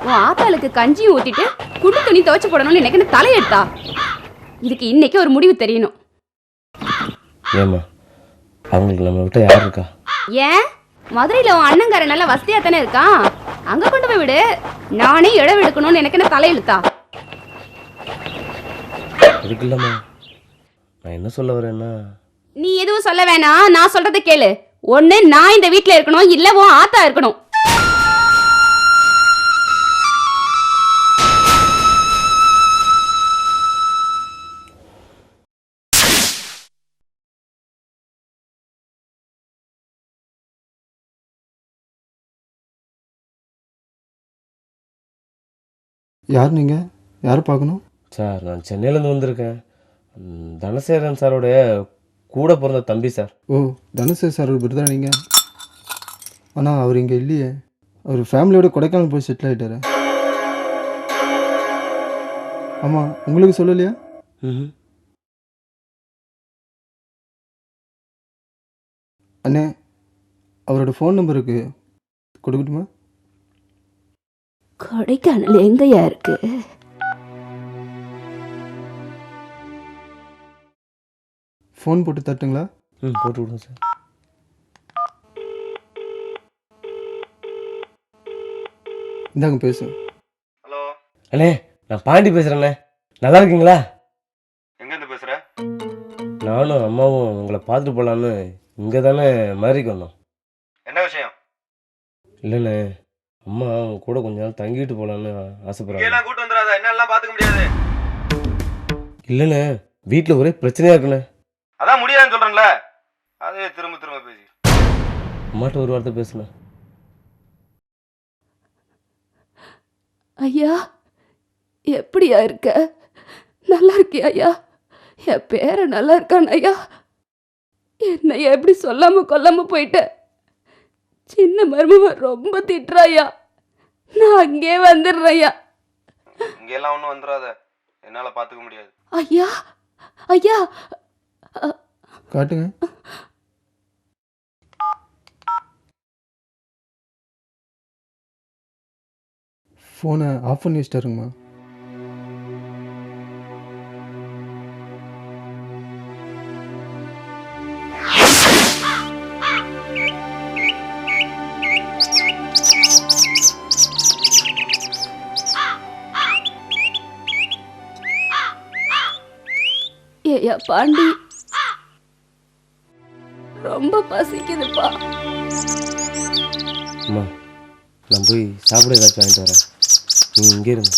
உன் ஆத்தாளுக்கு கஞ்சி ஊத்திட்டு குடு துணி துவைச்சு போடணும்னு எனக்கு தலையெடுத்தா. இதுக்கு இன்னைக்கு ஒரு முடிவு தெரியணும். ஏமா அவங்களுக்கு நம்ம விட்ட யார் இருக்கா? ஏன் மதுரையில் உன் அண்ணங்கார நல்ல வசதியா தானே இருக்கான், அங்க கொண்டு போய் விடு. நானே இடம் எடுக்கணும்னு எனக்கு என்ன தலையெழுத்தா? இருக்குல்லம்மா, நான் என்ன சொல்ல வரேன்னா, நீ எதுவும் சொல்ல வேணாம், நான் சொல்றத கேளு. ஒண்ணு நான் இந்த வீட்டுல இருக்கணும், இல்ல உன் ஆத்தா இருக்கணும். யார் நீங்கள்? யாரை பார்க்கணும்? சார் நான் சென்னையிலேருந்து வந்திருக்கேன். தனசேகரன் சாரோடைய கூட பிறந்த தம்பி சார். ஓ, தனசேகர் சார் ஒரு தான் நீங்கள். ஆனால் அவர் இங்கே இல்லையே. அவர் ஃபேமிலியோட கொடைக்கானல் போய் செட்டில் ஆகிட்டாரு. ஆமாம், உங்களுக்கு சொல்லலையா? அண்ணே, அவரோட ஃபோன் நம்பருக்கு கொடுக்கட்டுமா? கொடைக்கானல் எங்கயா இருக்கு? ஃபோன் போட்டு தட்டுங்களா? போட்டு விடுங்க சார். இந்தாங்க பேசு. ஹலோ அண்ணே, நான் பாண்டி பேசுகிறேண்ணே. நல்லா இருக்கீங்களா? எங்கேருந்து பேசுகிற? நானும் அம்மாவும் உங்களை பார்த்துட்டு போகலான்னு இங்கே தானே மதுரைக்கு வந்தோம். என்ன விஷயம்? இல்லைண்ணே, அம்மா அவங்க கூட கொஞ்ச நாள் தங்கிட்டு போகலான்னு ஆசைப்படுறாங்க. எல்லாம் கூட்டு வந்துடாத, என்னெல்லாம் பார்த்துக்க முடியாது. இல்லைண்ணே, வீட்டில் ஒரே பிரச்சனையாக இருக்குண்ணே. அதான் முடியாதுன்னு சொல்கிறேன்ல, அதே திரும்ப திரும்ப பேசி. அம்மாட்ட ஒரு வார்த்தை பேசுனேன். ஐயா, எப்படியா இருக்க? நல்லா இருக்கியா ஐயா? என் பேர நல்லா இருக்கான் ஐயா. என்னை எப்படி சொல்லாம கொல்லாம போயிட்ட? சின்ன மருமவன் ரொம்ப திட்டுறாயா. நான் அங்கே வந்துடுறேன் ஐயா. இங்கெல்லாம் ஒன்றும் வந்துடாத, என்னால் பார்த்துக்க முடியாது. ஐயா ஐயா, காட்டுங்க. ஃபோனை ஆஃப் பண்ணி வச்சிட்டாருங்கம்மா. ஏயா பாண்டி, ரொம்ப பசிக்குதுப்பா. அம்மா, நான் போய் சாப்பிட ஏதாச்சும் வாங்கிட்டு வரேன். நீங்கள் இங்கே இருங்க.